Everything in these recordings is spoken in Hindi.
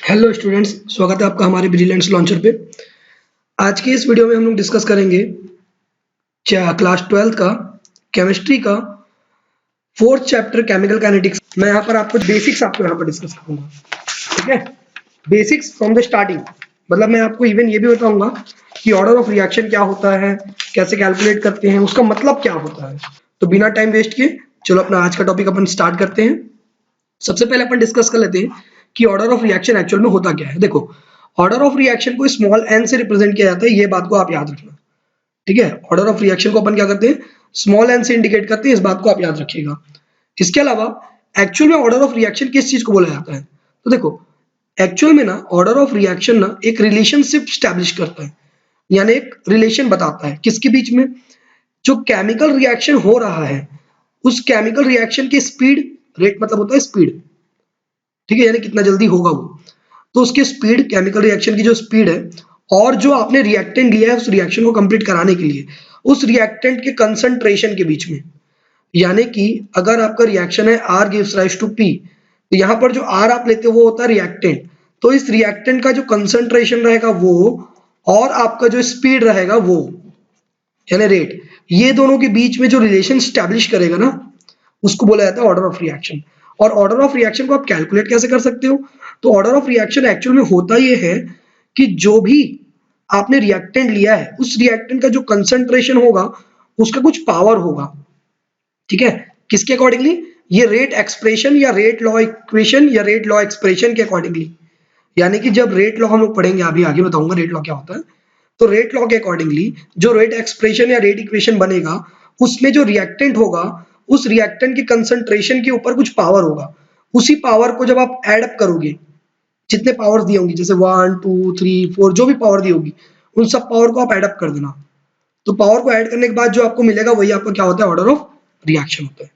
हेलो स्टूडेंट्स, स्वागत है आपका हमारे ब्रिलियंट्स लॉन्चर पे। आज के इस वीडियो में हम लोग डिस्कस करेंगे क्लास 12 का केमिस्ट्री का फोर्थ चैप्टर केमिकल काइनेटिक्स। मैं यहाँ पर आपको बेसिक्स यहाँ पर डिस्कस करूंगा, ठीक है। बेसिक्स फ्रॉम द स्टार्टिंग, मतलब मैं आपको इवन ये भी बताऊंगा कि ऑर्डर ऑफ रिएक्शन क्या होता है, कैसे कैलकुलेट करते हैं, उसका मतलब क्या होता है। तो बिना टाइम वेस्ट किए चलो अपना आज का टॉपिक अपन स्टार्ट करते हैं। सबसे पहले अपन डिस्कस कर लेते हैं कि ऑर्डर ऑफ रिएक्शन एक्चुअल में होता क्या है। देखो, ऑर्डर ऑफ रिएक्शन को स्मॉल एन से रिप्रेजेंट किया जाता है, ये बात को आप याद रखना, ठीक है। ऑर्डर ऑफ रिएक्शन को अपन क्या करते हैं, स्मॉल एन से इंडिकेट करते हैं, इस बात को आप याद रखिएगा। इसके अलावा एक्चुअल में ऑर्डर ऑफ रिएक्शन किस चीज को बोला जाता है, तो देखो एक्चुअल में ना ऑर्डर ऑफ रिएक्शन ना एक रिलेशनशिप स्टैब्लिश करता है, यानी एक रिलेशन बताता है किसके बीच में, जो केमिकल रिएक्शन हो रहा है उस केमिकल रिएक्शन की स्पीड, रेट मतलब होता है स्पीड, ठीक है, यानी कितना जल्दी होगा वो, तो उसकी स्पीड, केमिकल रिएक्शन की जो स्पीड है, और जो आपने रिएक्टेंट लिया है उस रिएक्शन को कंप्लीट कराने के लिए उस रिएक्टेंट के कंसंट्रेशन के बीच में। यानी कि अगर आपका रिएक्शन है R gives rise to P, तो यहाँ पर जो R आप लेते हो वो होता है रिएक्टेंट, तो इस रिएक्टेंट का जो कंसंट्रेशन रहेगा वो और आपका जो स्पीड रहेगा वो, यानी रेट, ये दोनों के बीच में जो रिलेशन स्टैब्लिश करेगा ना उसको बोला जाता है ऑर्डर ऑफ रिएक्शन। और ऑर्डर ऑफ रिएक्शन को आप कैलकुलेट कैसे कर सकते हो, तो ऑर्डर ऑफ रिएक्शन एक्चुअल में होता ये है कि जो भी आपने रिएक्टेंट लिया है उस रिएक्टेंट का जो कंसंट्रेशन होगा उसका कुछ पावर होगा, ठीक है। किसके अकॉर्डिंगली, ये रेट एक्सप्रेशन या रेट लॉ इक्वेशन या रेट लॉ एक्सप्रेशन के अकॉर्डिंगली। यानी कि जब रेट लॉ हम लोग पढ़ेंगे, अभी आगे बताऊंगा रेट लॉ क्या होता है, तो रेट लॉ के अकॉर्डिंगली जो रेट एक्सप्रेशन या रेट इक्वेशन बनेगा उसमें जो रिएक्टेंट होगा उस रिएक्टेंट के कंसंट्रेशन के ऊपर कुछ पावर होगा, उसी पावर को जब आप ऐड अप करोगे, जितने पावर्स दी होंगी जैसे 1 2 3 4 जो भी पावर दी होगी उन सब पावर को आप ऐड अप कर देना, तो पावर को ऐड करने के बाद जो आपको मिलेगा वही आपका क्या होता है, ऑर्डर ऑफ रिएक्शन होता है।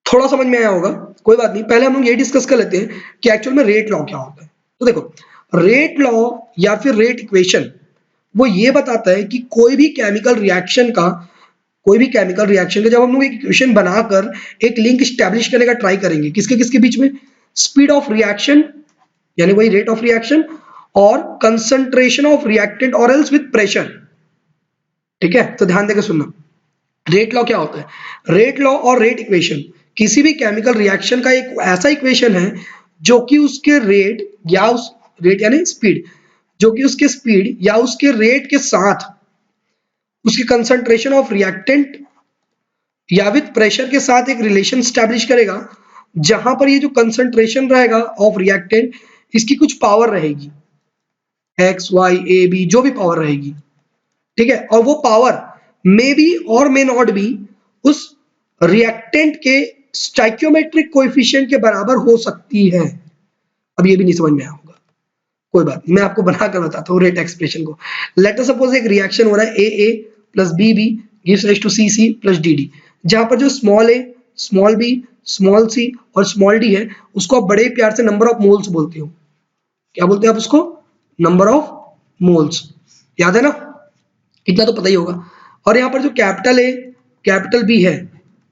थोड़ा समझ में आया होगा, कोई बात नहीं। पहले हम लोग ये डिस्कस कर लेते हैं कि एक्चुअल में रेट लॉ क्या होता है। तो देखो रेट लॉ या फिर रेट इक्वेशन वो ये बताता है कि कोई भी केमिकल रिएक्शन का जब हम लोग एक इक्वेशन बनाकर एक लिंक स्टैब्लिश करने का ट्राई करेंगे किसके किसके बीच में, स्पीड ऑफ रिएक्शन यानी वही रेट ऑफ रिएक्शन और कंसंट्रेशन ऑफ रिएक्टेंट और एल्स विद प्रेशर, ठीक है। तो ध्यान देकर सुनना, रेट लॉ क्या होता है। रेट लॉ और रेट इक्वेशन किसी भी केमिकल रिएक्शन का एक ऐसा इक्वेशन है जो कि उसके रेट या उस रेट यानी स्पीड, जो कि उसके स्पीड या उसके रेट के साथ उसके कंसंट्रेशन ऑफ रिएक्टेंट या विद प्रेशर के साथ एक रिलेशन स्टैब्लिश करेगा, जहां पर ये जो कंसंट्रेशन रहेगा ऑफ रिएक्टेंट इसकी कुछ पावर रहेगी, एक्स वाई ए बी जो भी पावर रहेगी, ठीक है। और वो पावर मे बी और मे नॉट बी उस रिएक्टेंट के स्टाइकियोमेट्रिक कोएफिशिएंट के बराबर हो सकती है। अब ये भी नहीं समझ में आया होगा, कोई बात नहीं, मैं आपको बनाकर बताता हूँ रेट एक्सप्रेशन को। लेट अस सपोज एक रिएक्शन हो रहा है A plus B gives rise to C plus D, जहां पर जो small A, small B, small C और स्मॉल डी है उसको आप बड़े प्यार से नंबर ऑफ मोल्स बोलते हो। क्या बोलते हैं आप उसको, नंबर ऑफ मोल्स, याद है ना, इतना तो पता ही होगा। और यहाँ पर जो कैपिटल ए, कैपिटल बी है,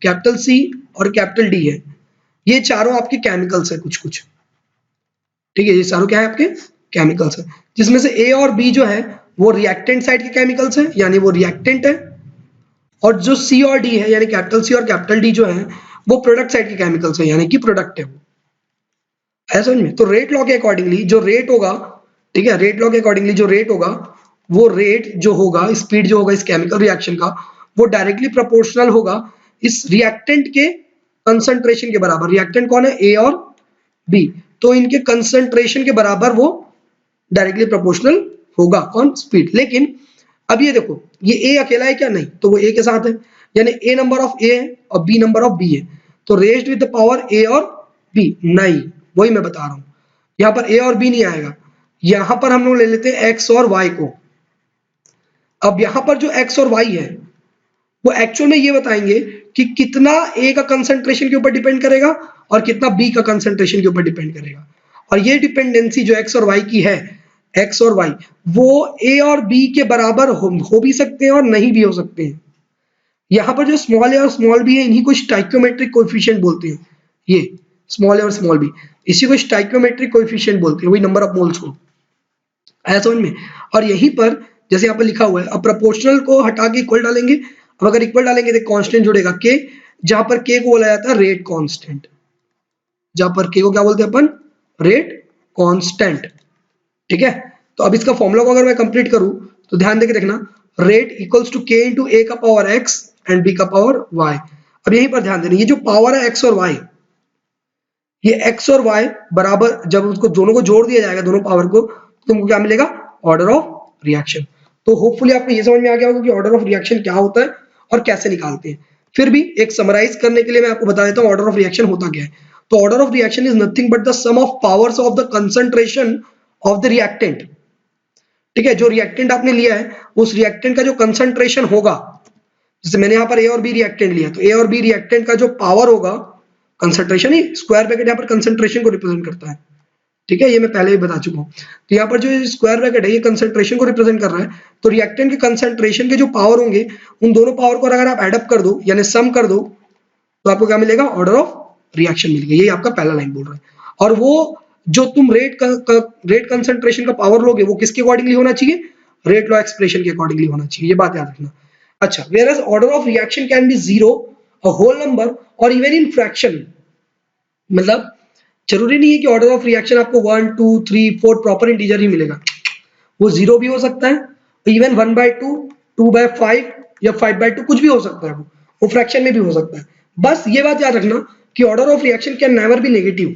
कैपिटल सी और कैपिटल डी है, ये चारों आपके केमिकल्स है कुछ कुछ, ठीक है। ये चारों क्या है आपके केमिकल्स है, जिसमें से ए और बी जो है वो रिएक्टेंट साइड के केमिकल्स है, यानी वो रिएक्टेंट है, और जो सी और डी है यानी कैपिटल सी और कैपिटल डी जो है वो प्रोडक्ट साइड के केमिकल्स है, यानी कि प्रोडक्ट है वो, है समझ में। तो रेट लॉ के अकॉर्डिंगली जो रेट होगा, ठीक है, रेट लॉ के अकॉर्डिंगली जो रेट होगा वो रेट जो होगा, स्पीड जो होगा इस केमिकल रिएक्शन का वो डायरेक्टली प्रोपोर्शनल होगा इस रिएक्टेंट के कंसंट्रेशन के बराबर। रिएक्टेंट कौन है, ए और बी, तो इनके कंसंट्रेशन के बराबर वो डायरेक्टली प्रोपोर्शनल होगा, कौन, स्पीड। लेकिन अब ये देखो ये ए अकेला है क्या, नहीं, तो वो ए के साथ है, यानी ए नंबर ऑफ ए है और बी नंबर ऑफ बी है, तो रेज्ड विद द पावर ए और बी, नहीं, वही मैं बता रहा हूं, यहाँ पर ए और बी नहीं आएगा, यहां पर हम लोग ले लेते हैं एक्स और वाई को। अब यहां पर जो एक्स और वाई है वो एक्चुअल में ये बताएंगे कि कितना ए का कंसंट्रेशन के ऊपर डिपेंड करेगा और कितना बी का कंसंट्रेशन के ऊपर डिपेंड करेगा। और ये डिपेंडेंसी जो एक्स और वाई की है, एक्स और वाई वो ए और बी के बराबर हो भी सकते हैं और नहीं भी हो सकते हैं। यहाँ पर जो स्मॉल ए और स्मॉल बी है इन्हीं को स्टाइकियोमेट्रिक कोएफिशिएंट बोलते हैं, ये स्मॉल ए और स्मॉल बी, इसी को स्टाइकियोमेट्रिक कोएफिशिएंट बोलते हैं, वही नंबर ऑफ मोल्स को। आया समझ में? और यहीं पर जैसे यहाँ पर लिखा हुआ है, अब प्रोपोर्शनल को हटा के इक्वल डालेंगे। अब अगर इक्वल डालेंगे तो कांस्टेंट जुड़ेगा के, जहां पर के को बोला जाता है रेट कांस्टेंट, जहां पर के को क्या बोलते हैं अपन, रेट कांस्टेंट। ठीक है, तो अब इसका फॉर्मूला को अगर मैं कंप्लीट करूं तो ध्यान देके देखना, रेट इक्वल्स टू के इंटू ए का पावर एक्स एंड बी का पावर वाई। अब यहीं पर ध्यान देना, ये जो पावर है एक्स और वाई, ये एक्स और वाई बराबर, जब उसको दोनों को जोड़ दिया जाएगा, दोनों पावर को, तो तुमको क्या मिलेगा, ऑर्डर ऑफ रिएक्शन। तो होपफुली आपको ये समझ में आ गया होगा कि ऑर्डर ऑफ रिएक्शन क्या होता है और कैसे निकालते हैं। फिर भी एक समराइज करने के लिए मैं आपको बता देता हूँ ऑर्डर ऑफ रिएक्शन होता क्या है। तो order of reaction is nothing but the sum of powers of the concentration of the reactant. ठीक है, जो रिएक्टेंट आपने लिया है उस रिएक्टेंट का जो कंसंट्रेशन होगा, जैसे मैंने यहाँ पर ए और बी रिएक्टेंट लिया, तो ए और बी रिएक्टेंट का जो पावर होगा, कंसंट्रेशन ही स्क्वायर ब्रैकेट यहाँ पर कंसंट्रेशन को रिप्रेजेंट करता है। ठीक है, ये मैं पहले ही बता चुका हूँ। तो यहाँ पर जो स्क्वायर ब्रैकेट है ये कंसंट्रेशन को रिप्रेजेंट कर रहा है। तो रिएक्टेंट के कंसंट्रेशन के जो पावर होंगे, उन दोनों पावर को अगर आप एडअप कर दो यानी सम कर दो, तो आपको क्या मिलेगा, ऑर्डर ऑफ रिएक्शन मिलेगा। यही आपका पहला लाइन बोल रहा है। और वो जो तुम रेट कंसंट्रेशन का पावर लोगे वो किसके अकॉर्डिंगली होना चाहिए, रेट लॉ एक्सप्रेशन के अकॉर्डिंगली होना चाहिए, ये बात याद रखना। अच्छा, whereas order of reaction can be zero, a whole number और इवन इन फ्रैक्शन। मतलब जरूरी नहीं है कि ऑर्डर ऑफ रिएक्शन आपको 1 2 3 4 प्रॉपर इंटीजर ही मिलेगा, वो जीरो भी हो सकता है, इवन 1/2 2/5 या 5/2 कुछ भी हो सकता है, वो फ्रैक्शन में भी हो सकता है। बस ये बात याद रखना कि order of reaction can never be negative.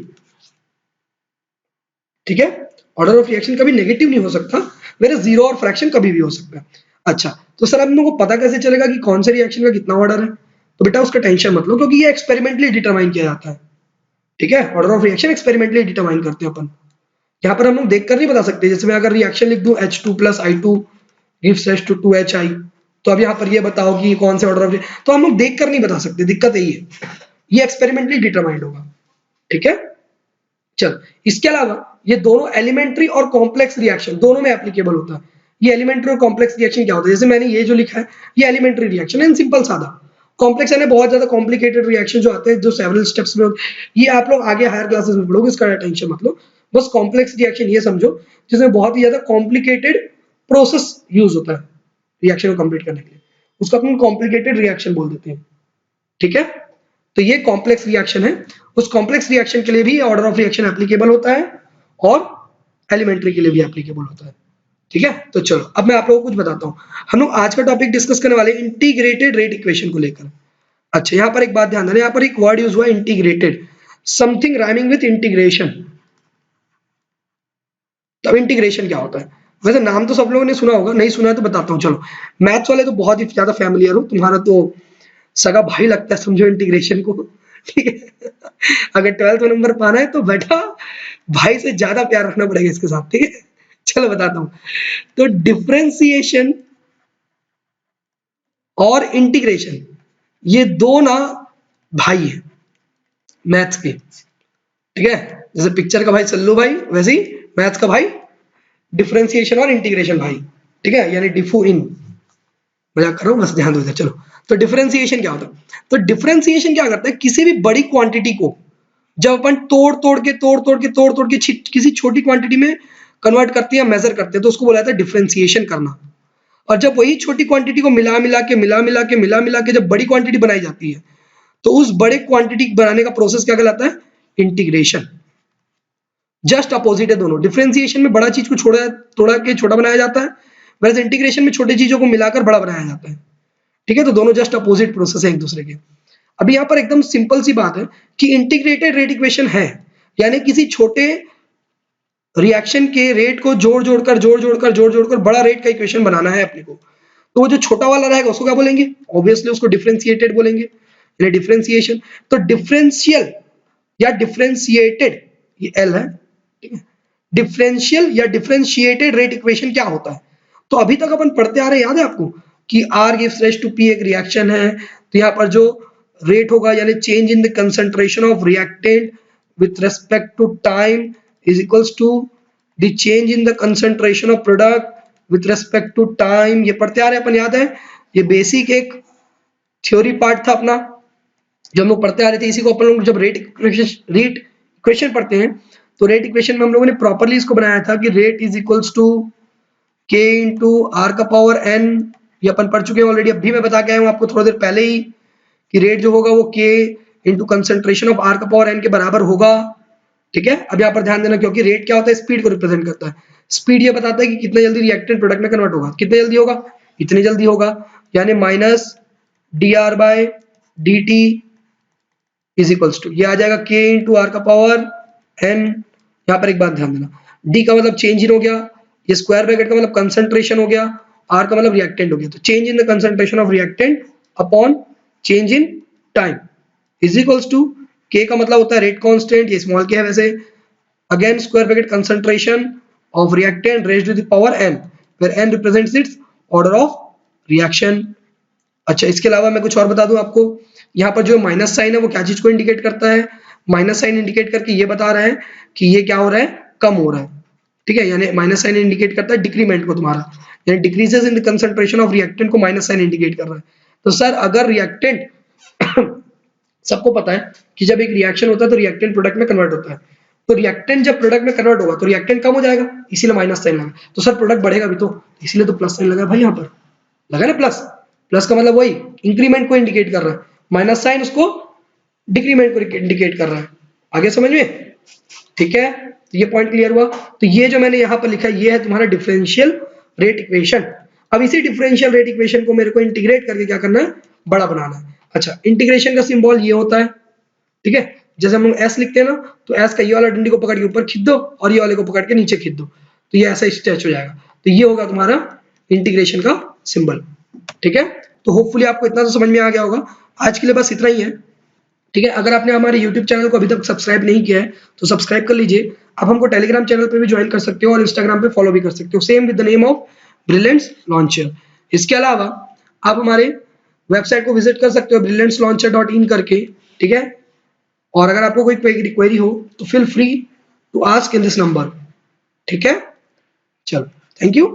ठीक है, ऑर्डर ऑफ रिएक्शन कभी नेगेटिव नहीं हो सकता, मेरे जीरो और फ्रैक्शन कभी भी हो सकता है। अच्छा, तो सर हम लोगों को पता कैसे चलेगा कि कौन से रिएक्शन का कितना ऑर्डर है? तो बेटा उसका टेंशन मत लो, क्योंकि ये एक्सपेरिमेंटली डिटरमाइन किया जाता है। ठीक है, order of reaction experimentally determine करते हैं अपन। यहाँ पर हम लोग देखकर नहीं बता सकते, जैसे मैं अगर रिएक्शन लिख दूं H2 + I2 gives rise to 2HI, तो अब यहाँ पर ये बताओ कि कौन से ऑर्डर ऑफ, तो हम लोग देखकर नहीं बता सकते, दिक्कत यही है, ये एक्सपेरिमेंटली डिटरमाइंड होगा। ठीक है, चल इसके अलावा ये दोनों एलिमेंट्री और कॉम्प्लेक्स रिएक्शन दोनों में एप्लीकेबल होता है। ये एलिमेंट्री और कॉम्प्लेक्स रिएक्शन क्या होता है, जैसे मैंने ये जो लिखा है ये एलिमेंट्री रिएक्शन है, सिंपल सादा। कॉम्प्लेक्स यानी बहुत ज्यादा कॉम्प्लिकेटेड रिएक्शन जो आते हैं, जो सेवरल स्टेप्स में, ये आप लोग आगे हायर क्लासेस में पढ़ोगे, इसका टेंशन मत लो। बस कॉम्प्लेक्स रिएक्शन ये समझो जिसमें बहुत ही ज्यादा कॉम्प्लिकेटेड प्रोसेस यूज होता है रिएक्शन को कंप्लीट करने के लिए, उसको अपन कॉम्प्लिकेटेड रिएक्शन बोल देते हैं। ठीक है, तो ये कॉम्प्लेक्स रिएक्शन है, उस कॉम्प्लेक्स रिएक्शन के लिए भी ऑर्डर ऑफ रिएक्शन एप्लीकेबल होता है और एलिमेंट्री के लिए भी एप्लीकेबल होता है। ठीक है, तो चलो अब मैं आप लोगों को कुछ बताता हूँ। हम लोग आज का टॉपिक डिस्कस करने वाले इंटीग्रेटेड रेट इक्वेशन को लेकर। अच्छा, यहाँ पर एक बात ध्यान देना, यहाँ पर एक वर्ड यूज हुआ है integrated, something rhyming with integration. तो इंटीग्रेशन क्या होता है? वैसे नाम तो सब लोगों ने सुना होगा, नहीं सुना है तो बताता हूँ। चलो, मैथ्स वाले तो बहुत ही ज्यादा फैमिलियर हो, तुम्हारा तो सगा भाई लगता है, समझो इंटीग्रेशन को। ठीक है, अगर 12th में नंबर पाना है तो बेटा भाई से ज्यादा प्यार रखना पड़ेगा इसके साथ। ठीक है, चलो बताता हूं। तो डिफरेंशिएशन और इंटीग्रेशन ये दो ना भाई है मैथ्स के। ठीक है, जैसे पिक्चर का भाई सल्लू भाई, वैसे ही मैथ्स का भाई डिफरेंशिएशन और इंटीग्रेशन भाई। ठीक है, यानी डिफो इन, मजाक कर रहा हूं, बस ध्यान दो। चलो, तो डिफरेंशिएशन क्या होता है? तो डिफरेंशिएशन क्या करता है, किसी भी बड़ी क्वांटिटी को जब अपन तोड़ तोड़ के किसी छोटी क्वांटिटी में कन्वर्ट करते हैं, मेजर करते हैं, तो उसको बोला जाता है डिफरेंशिएशन करना। और जब वही छोटी क्वांटिटी को मिला मिला के जब बड़ी क्वांटिटी बनाई जाती है, तो उस बड़े क्वांटिटी बनाने का प्रोसेस क्या कहलाता है, इंटीग्रेशन। जस्ट अपोजिट है दोनों, डिफरेंशिएशन में बड़ा चीज को तोड़ा के छोटा बनाया जाता है, वैसे इंटीग्रेशन में छोटी चीजों को मिलाकर बड़ा बनाया जाता है। ठीक है, तो दोनों जस्ट अपोजिट प्रोसेस है एक दूसरे के। अभी यहाँ पर एकदम सिंपल सी बात है कि इंटीग्रेटेड रेट इक्वेशन है, यानी किसी छोटे रिएक्शन के रेट को जोड़ जोड़कर बड़ा रेट का इक्वेशन बनाना है अपने को। तो वो जो छोटा वाला रहेगा उसको क्या बोलेंगे, ऑब्वियसली उसको डिफरेंशिएटेड बोलेंगे, यानी डिफरेंशिएशन। तो डिफरेंशियल या डिफरेंशिएटेड, ये एल है। ठीक है, डिफरेंशियल या डिफरेंशिएटेड रेट इक्वेशन क्या होता है? तो अभी तक अपन पढ़ते आ रहे हैं, याद है आपको कि R gives rise to P एक रिएक्शन है, तो यहाँ पर जो रेट होगा यानी change in the concentration of reactant with respect to time is equals to the change in the concentration of product with respect to time. ये पढ़ते आ रहे हैं अपन, याद है? ये बेसिक एक थ्योरी पार्ट था अपना जो हम लोग पढ़ते आ रहे थे। इसी को अपन लोग जब रेट इक्वेशन पढ़ते हैं। तो रेट इक्वेशन में हम लोगों ने प्रॉपरली इसको बनाया था कि रेट इज इक्वल्स टू के इंटू आर का पावर एन। ये अपन पढ़ चुके हैं ऑलरेडी, अभी मैं बता के आया हूँ आपको थोड़ी देर पहले ही कि रेट जो होगा वो के इंटू कंसेंट्रेशन ऑफ आर का पावर एन के बराबर होगा। ठीक है, अब यहाँ पर ध्यान देना, क्योंकि रेट क्या होता है, स्पीड को रिप्रेजेंट करता है। स्पीड ये बताता है कि कितना जल्दी रिएक्टेंट प्रोडक्ट में कन्वर्ट होगा, कितने जल्दी होगा, इतनी जल्दी होगा, यानी minus D R by D T is equals to, ये आ जाएगा के इंटू आर का पावर एन। यहाँ पर एक बात ध्यान देना, डी का मतलब चेंज इन हो गया, ये स्क्वायर ब्रैकेट का मतलब कंसंट्रेशन हो गया, आर का मतलब रिएक्टेंट हो गया, तो change in the concentration of reactant upon change in time is equals to, K का मतलब होता है रेट कांस्टेंट, ये स्मॉल के है वैसे, again square bracket concentration of reactant raised to the power n, where n represents its order of reaction। अच्छा, इसके अलावा मैं कुछ और बता दूं आपको, यहाँ पर जो माइनस साइन है वो क्या चीज को इंडिकेट करता है, माइनस साइन इंडिकेट करके ये बता रहा है कि ये क्या हो रहा है, कम हो रहा है। ठीक है, यानी माइनस साइन इंडिकेट करता है डिक्रीमेंट को तुम्हारा, यानी decreases in the concentration of reactant को माइनस साइन इंडिकेट कर रहा है। तो सर अगर रिएक्टेंट सबको पता है कि जब एक रिएक्शन होता है तो रिएक्टेंट प्रोडक्ट में कन्वर्ट होता है, तो रिएक्टेंट जब प्रोडक्ट में कन्वर्ट होगा तो रिएक्टेंट कम हो जाएगा, इसीलिए माइनस साइन लगा। तो सर प्रोडक्ट बढ़ेगा भी, तो इसीलिए तो प्लस साइन लगा भाई, यहाँ पर लगा ना प्लस, प्लस का मतलब वही इंक्रीमेंट को इंडिकेट कर रहा है, माइनस साइन उसको डिक्रीमेंट को इंडिकेट कर रहा है। आगे समझ में? ठीक है, तो ये पॉइंट क्लियर हुआ। तो ये जो मैंने यहाँ पर लिखा है ये है तुम्हारा डिफरेंशियल रेट इक्वेशन। अब इसी डिफरेंशियल रेट इक्वेशन को मेरे को इंटीग्रेट करके क्या करना है, बड़ा बनाना है। अच्छा, इंटीग्रेशन का सिंबल ये होता है। ठीक है, जैसे हम लोग एस लिखते हैं ना, तो एस का ये वाला डंडी को पकड़ के ऊपर खींच दो और ये वाले को पकड़ के नीचे खींच दो, तो ये ऐसा स्ट्रेच हो जाएगा। तो ये होगा तुम्हारा इंटीग्रेशन का सिंबल। ठीक है, तो होपफुली आपको इतना तो समझ में आ गया होगा। आज के लिए बस इतना ही है। ठीक है, अगर आपने हमारे YouTube चैनल को अभी तक सब्सक्राइब नहीं किया है तो सब्सक्राइब कर लीजिए। आप हमको टेलीग्राम चैनल पे भी ज्वाइन कर सकते हो और इंस्टाग्राम पे फॉलो भी कर सकते हो, same with the name of brilliants launcher. इसके अलावा आप हमारे वेबसाइट को विजिट कर सकते हो brilliantslauncher.in करके। ठीक है, और अगर आपको कोई क्वेरी हो तो feel free to ask in this number. ठीक है, चलो, थैंक यू।